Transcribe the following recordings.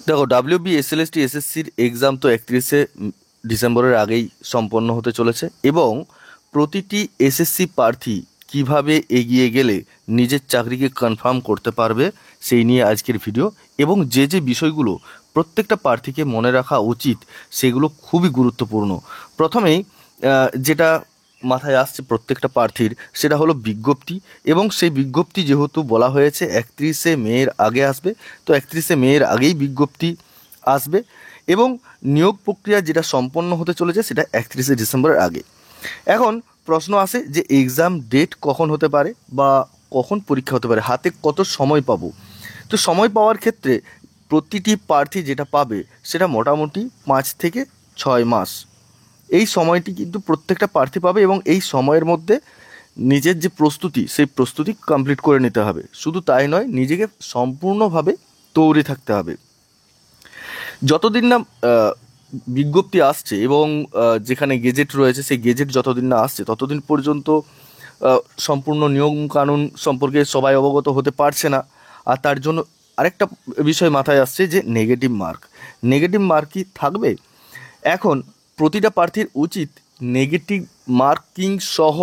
দেখো, WB SLST এসএসসির exam তো 31শে ডিসেম্বরের আগেই সম্পন্ন হতে চলেছে, এবং প্রতিটি এসএসসি প্রার্থী কিভাবে এগিয়ে গেলে নিজের চাকরিকে কনফার্ম করতে পারবে সেই নিয়ে আজকের ভিডিও। এবং যে যে বিষয়গুলো প্রত্যেকটা প্রার্থীকে মনে রাখা উচিত সেগুলো খুবই গুরুত্বপূর্ণ। প্রথমেই যেটা মাথায় আসছে প্রত্যেকটা প্রার্থীর, সেটা হলো বিজ্ঞপ্তি। এবং সেই বিজ্ঞপ্তি যেহেতু বলা হয়েছে 31শে মের আগে আসবে, তো 31শে মের আগেই বিজ্ঞপ্তি আসবে। এবং নিয়োগ প্রক্রিয়া যেটা সম্পন্ন হতে চলেছে সেটা 31শে ডিসেম্বরের আগে। এখন প্রশ্ন আসে যে এক্সাম ডেট কখন হতে পারে বা কখন পরীক্ষা হতে পারে, হাতে কত সময় পাবো। তো সময় পাওয়ার ক্ষেত্রে প্রতিটি প্রার্থী যেটা পাবে সেটা মোটামুটি 5 থেকে 6 মাস। এই সময়টি কিন্তু প্রত্যেকটা প্রার্থী পাবে, এবং এই সময়ের মধ্যে নিজের যে প্রস্তুতি সেই প্রস্তুতি কমপ্লিট করে নিতে হবে। শুধু তাই নয়, নিজেকে সম্পূর্ণভাবে তৈরি থাকতে হবে। যতদিন না বিজ্ঞপ্তি আসছে এবং যেখানে গেজেট রয়েছে সেই গেজেট যতদিন না আসছে ততদিন পর্যন্ত সম্পূর্ণ নিয়ম কানুন সম্পর্কে সবাই অবগত হতে পারছে না। আর তার জন্য আরেকটা বিষয় মাথায় আসছে যে নেগেটিভ মার্ক। নেগেটিভ মার্ক কি থাকবে? এখন প্রতিটা প্রার্থীর উচিত নেগেটিভ মার্কিং সহ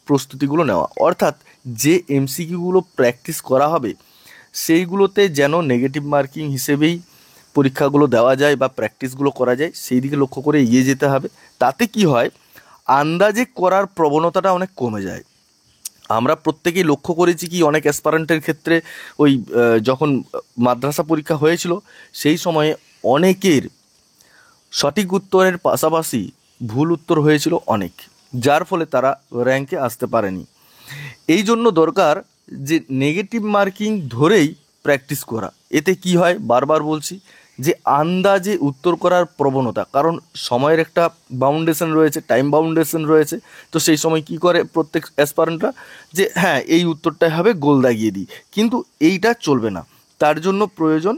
প্রস্তুতিগুলো নেওয়া, অর্থাৎ যে এমসিকিউগুলো প্র্যাকটিস করা হবে সেইগুলোতে যেন নেগেটিভ মার্কিং হিসেবেই পরীক্ষাগুলো দেওয়া যায় বা প্র্যাকটিসগুলো করা যায়, সেই দিকে লক্ষ্য করে এগিয়ে যেতে হবে। তাতে কি হয়, আন্দাজে করার প্রবণতাটা অনেক কমে যায়। আমরা প্রত্যেকেই লক্ষ্য করেছি কি অনেক অ্যাসপারেন্টের ক্ষেত্রে ওই যখন মাদ্রাসা পরীক্ষা হয়েছিল সেই সময়ে অনেকের সঠিক উত্তরের পাশাপাশি ভুল উত্তর হয়েছিল অনেক, যার ফলে তারা র্যাঙ্কে আসতে পারেনি। এই জন্য দরকার যে নেগেটিভ মার্কিং ধরেই প্র্যাকটিস করা। এতে কি হয়, বারবার বলছি যে আন্দাজে উত্তর করার প্রবণতা, কারণ সময়ের একটা বাউন্ডেশন রয়েছে, টাইম বাউন্ডেশন রয়েছে। তো সেই সময় কি করে প্রত্যেক অ্যাসপারেন্টরা, যে হ্যাঁ এই উত্তরটাই হবে, গোল দাগিয়ে দিই। কিন্তু এইটা চলবে না। তার জন্য প্রয়োজন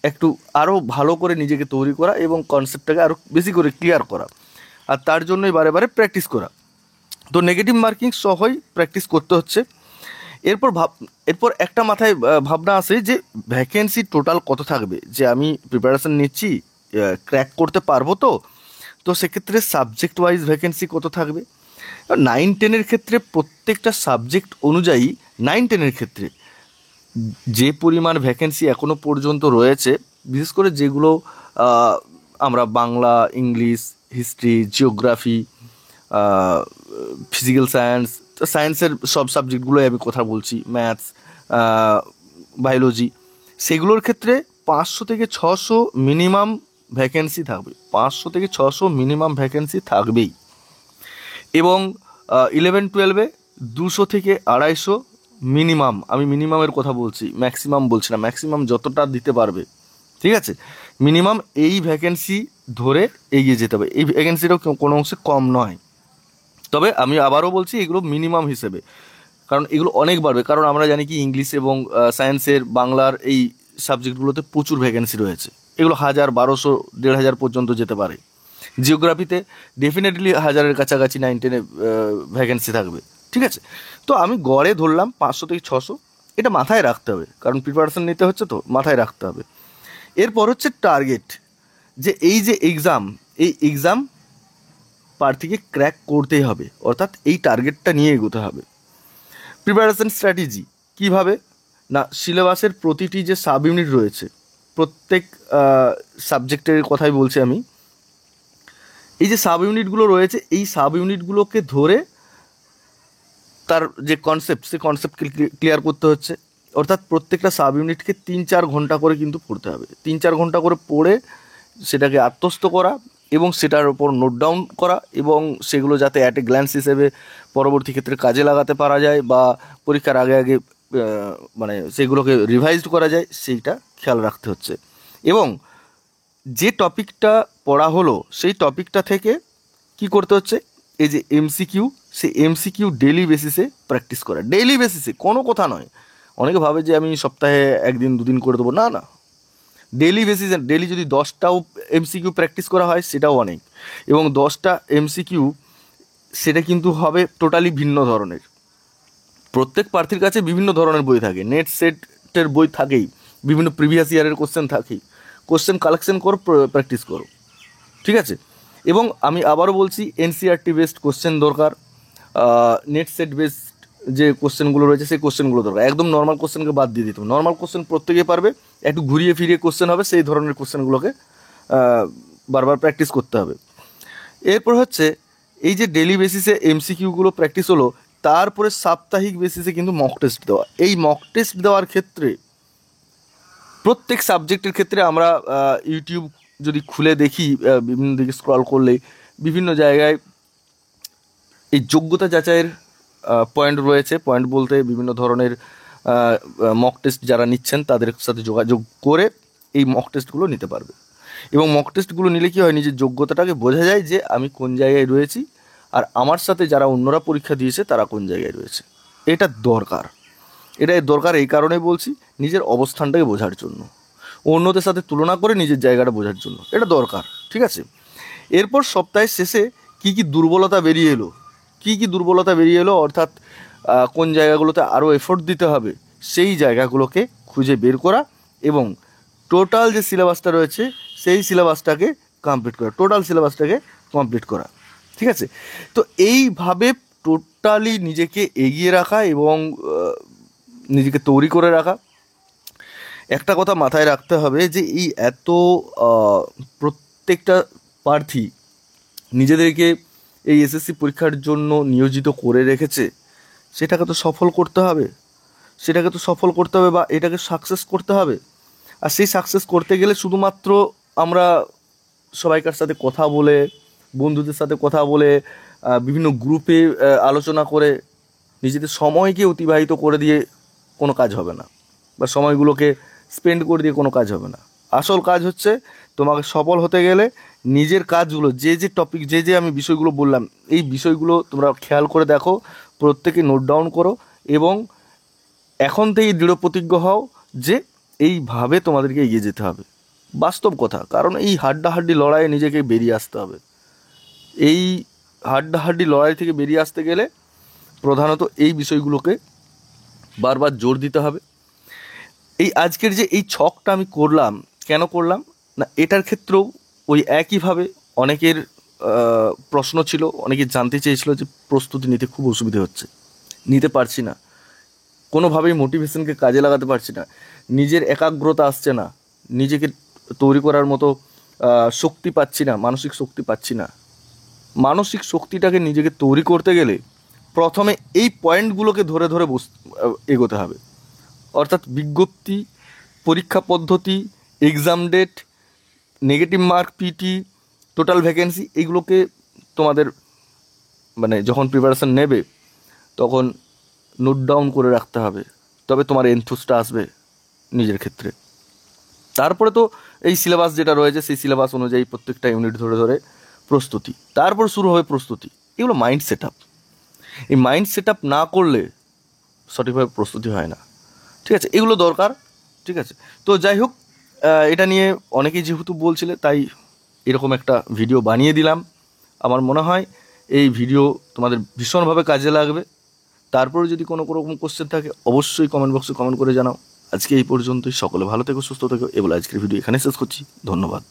একটু আরও ভালো করে নিজেকে তৈরি করা এবং কনসেপ্টটাকে আরও বেশি করে ক্লিয়ার করা, আর তার জন্যই বারে বারে প্র্যাকটিস করা। তো নেগেটিভ মার্কিং সহই প্র্যাকটিস করতে হচ্ছে। এরপর এরপর একটা মাথায় ভাবনা আসে যে ভ্যাকেন্সি টোটাল কত থাকবে, যে আমি প্রিপারেশন নিচ্ছি, ক্র্যাক করতে পারবো তো। তো সেক্ষেত্রে সাবজেক্ট ওয়াইজ ভ্যাকেন্সি কত থাকবে? 9-10-এর ক্ষেত্রে প্রত্যেকটা সাবজেক্ট অনুযায়ী 9-10-এর ক্ষেত্রে যে পরিমাণ ভ্যাকেন্সি এখনো পর্যন্ত রয়েছে, বিশেষ করে যেগুলো আমরা Bangla, English, history, geography, physical science, সায়েন্সের সব সাবজেক্টগুলোই আমি কথা বলছি, ম্যাথস, বায়োলজি, সেগুলোর ক্ষেত্রে 500 থেকে 600 মিনিমাম ভ্যাকেন্সি থাকবে। 500 থেকে 600 মিনিমাম ভ্যাকেন্সি থাকবেই। এবং 11-12-এ 200 থেকে 250 মিনিমাম, আমি মিনিমামের কথা বলছি, ম্যাক্সিমাম বলছি না, ম্যাক্সিমাম যতটা দিতে পারবে, ঠিক আছে। মিনিমাম এই ভ্যাকেন্সি ধরে এগিয়ে যেতে হবে। এই ভ্যাকেন্সিটাও কোনো অংশে কম নয়। তবে আমি আবারও বলছি এগুলো মিনিমাম হিসেবে, কারণ এগুলো অনেক বাড়বে। কারণ আমরা জানি কি ইংলিশ এবং সায়েন্সের, বাংলার এই সাবজেক্টগুলোতে প্রচুর ভ্যাকেন্সি রয়েছে। এগুলো 1000, 1200, 1500 পর্যন্ত যেতে পারে। জিওগ্রাফিতে ডেফিনেটলি 1000-এর কাছাকাছি 9-10-এ ভ্যাকেন্সি থাকবে, ঠিক আছে। তো আমি গড়ে ধরলাম 500 থেকে 600, এটা মাথায় রাখতে হবে, কারণ প্রিপারেশন নিতে হচ্ছে তো মাথায় রাখতে হবে। এরপর হচ্ছে টার্গেট, যে এই যে এক্সাম, এই এক্সাম প্রার্থীকে ক্র্যাক করতেই হবে, অর্থাৎ এই টার্গেটটা নিয়ে এগোতে হবে। প্রিপারেশন স্ট্র্যাটেজি কীভাবে? না, সিলেবাসের প্রতিটি যে সাব ইউনিট রয়েছে, প্রত্যেক সাবজেক্টের কথাই বলছি আমি, এই যে সাব ইউনিটগুলো রয়েছে এই সাব ইউনিটগুলোকে ধরে তার যে কনসেপ্ট, সেই কনসেপ্টকে ক্লিয়ার করতে হচ্ছে। অর্থাৎ প্রত্যেকটা সাব ইউনিটকে 3-4 ঘন্টা করে কিন্তু পড়তে হবে। 3-4 ঘন্টা করে পড়ে সেটাকে আত্মস্থ করা এবং সেটার ওপর নোট ডাউন করা, এবং সেগুলো যাতে অ্যাট এ গ্ল্যান্স হিসেবে পরবর্তী ক্ষেত্রে কাজে লাগাতে পারা যায় বা পরীক্ষার আগে আগে মানে সেগুলোকে রিভাইজড করা যায়, সেইটা খেয়াল রাখতে হচ্ছে। এবং যে টপিকটা পড়া হলো সেই টপিকটা থেকে কি করতে হচ্ছে, এই যে এমসিকিউ, সেই এমসিকিউ ডেইলি বেসিসে প্র্যাকটিস করা। ডেইলি বেসিসে, কোনো কথা নয়। অনেকে ভাবে যে আমি সপ্তাহে 1 দিন 2 দিন করে দেবো, না না, ডেইলি বেসিসে। ডেইলি যদি 10টাও এমসিকিউ প্র্যাকটিস করা হয় সেটাও অনেক। এবং 10টা এমসিকিউ সেটা কিন্তু হবে টোটালি ভিন্ন ধরনের। প্রত্যেক প্রার্থীর কাছে বিভিন্ন ধরনের বই থাকে, নেট সেটের বই থাকেই, বিভিন্ন প্রিভিয়াস ইয়ারের কোশ্চেন থাকেই, কোশ্চেন কালেকশন করো, প্র্যাকটিস করো, ঠিক আছে। এবং আমি আবারও বলছি, এনসিআরটি বেসড কোশ্চেন দরকার, নেট সেট বেসড যে কোশ্চেনগুলো রয়েছে সেই কোশ্চেনগুলো দরকার। একদম নর্মাল কোশ্চেনকে বাদ দিয়ে দিতে হবে। নর্মাল কোশ্চেন প্রত্যেকেই পারবে, একটু ঘুরিয়ে ফিরিয়ে কোশ্চেন হবে, সেই ধরনের কোশ্চেনগুলোকে বারবার প্র্যাকটিস করতে হবে। এরপর হচ্ছে এই যে ডেলি বেসিসে এমসিকিউগুলো প্র্যাকটিস হলো, তারপরে সাপ্তাহিক বেসিসে কিন্তু মক টেস্ট দেওয়া। এই মক টেস্ট দেওয়ার ক্ষেত্রে প্রত্যেক সাবজেক্টের ক্ষেত্রে আমরা ইউটিউব যদি খুলে দেখি, বিভিন্ন দিকে স্ক্রল করলে বিভিন্ন জায়গায় এই যোগ্যতা যাচাইয়ের পয়েন্ট রয়েছে। পয়েন্ট বলতে বিভিন্ন ধরনের মক টেস্ট যারা নিচ্ছেন তাদের সাথে যোগাযোগ করে এই মক টেস্টগুলো নিতে পারবে। এবং মক টেস্টগুলো নিলে কী হয়, নিজের যোগ্যতাটাকে বোঝা যায় যে আমি কোন জায়গায় রয়েছি, আর আমার সাথে যারা অন্যরা পরীক্ষা দিয়েছে তারা কোন জায়গায় রয়েছে। এটা দরকার। এটাই দরকার এই কারণে বলছি, নিজের অবস্থানটাকে বোঝার জন্য, অন্যদের সাথে তুলনা করে নিজের জায়গাটা বোঝার জন্য এটা দরকার, ঠিক আছে। এরপর সপ্তাহের শেষে কী কী দুর্বলতা বেরিয়ে এলো, অর্থাৎ কোন জায়গাগুলোতে আরও এফোর্ট দিতে হবে সেই জায়গাগুলোকে খুঁজে বের করা, এবং টোটাল যে সিলেবাসটা রয়েছে সেই সিলেবাসটাকে কমপ্লিট করা, ঠিক আছে। তো এইভাবে টোটালি নিজেকে এগিয়ে রাখা এবং নিজেকে তৈরি করে রাখা। একটা কথা মাথায় রাখতে হবে যে এই এত প্রত্যেকটা প্রার্থী নিজেদেরকে এই এসএসসি পরীক্ষার জন্য নিয়োজিত করে রেখেছে, সেটাকে তো সফল করতে হবে, বা এটাকে সাকসেস করতে হবে। আর সেই সাকসেস করতে গেলে শুধুমাত্র আমরা সবাইকার সাথে কথা বলে, বন্ধুদের সাথে কথা বলে, বিভিন্ন গ্রুপে আলোচনা করে নিজেদের সময়কে অতিবাহিত করে দিয়ে কোনো কাজ হবে না, বা সময়গুলোকে স্পেন্ড করে দিয়ে কোনো কাজ হবে না। আসল কাজ হচ্ছে তোমাকে সফল হতে গেলে নিজের কাজগুলো, যে টপিক, যে আমি বিষয়গুলো বললাম, এই বিষয়গুলো তোমরা খেয়াল করে দেখো, প্রত্যেকে নোট ডাউন করো, এবং এখন থেকেই দৃঢ় প্রতিজ্ঞ হও যে এইভাবে তোমাদেরকে এগিয়ে যেতে হবে। বাস্তব কথা, কারণ এই হাড্ডাহাড্ডি লড়াইয়ে নিজেকে বেরিয়ে আসতে হবে। এই হাড্ডাহাড্ডি লড়াই থেকে বেরিয়ে আসতে গেলে প্রধানত এই বিষয়গুলোকে বারবার জোর দিতে হবে। এই আজকের যে এই ছকটা আমি করলাম, কেন করলাম না, এটার ক্ষেত্রেও ওই একইভাবে অনেকের প্রশ্ন ছিল, অনেকে জানতে চেয়েছিল যে প্রস্তুতি নিতে খুব অসুবিধে হচ্ছে, নিতে পারছি না, কোনোভাবেই মোটিভেশনকে কাজে লাগাতে পারছি না, নিজের একাগ্রতা আসছে না, নিজেকে তৈরি করার মতো শক্তি পাচ্ছি না, মানসিক শক্তি পাচ্ছি না। মানসিক শক্তিটাকে নিজেকে তৈরি করতে গেলে প্রথমে এই পয়েন্টগুলোকে ধরে ধরে এগোতে হবে। অর্থাৎ বিজ্ঞপ্তি, পরীক্ষা পদ্ধতি, exam date, negative mark, PT, total vacancy, এইগুলোকে তোমাদের মানে যখন প্রিপারেশান নেবে তখন নোট ডাউন করে রাখতে হবে, তবে তোমার এনথুসটা আসবে নিজের ক্ষেত্রে। তারপরে তো এই সিলেবাস যেটা রয়েছে সেই সিলেবাস অনুযায়ী প্রত্যেকটা ইউনিট ধরে ধরে প্রস্তুতি, তারপর শুরু হবে প্রস্তুতি। এগুলো মাইন্ড সেট আপ। এই মাইন্ড সেট আপ না করলে সঠিকভাবে প্রস্তুতি হয় না, ঠিক আছে। এগুলো দরকার, ঠিক আছে। তো যাই হোক, এটা নিয়ে অনেকেই যেহেতু বলছিলে তাই এরকম একটা ভিডিও বানিয়ে দিলাম। আমার মনে হয় এই ভিডিও তোমাদের ভীষণভাবে কাজে লাগবে। তারপরে যদি কোনো রকম কোশ্চেন থাকে অবশ্যই কমেন্ট বক্সে কমেন্ট করে জানাও। আজকে এই পর্যন্তই। সকলে ভালো থেকো, সুস্থ থেকো। এবার আজকের ভিডিও এখানে শেষ করছি। ধন্যবাদ।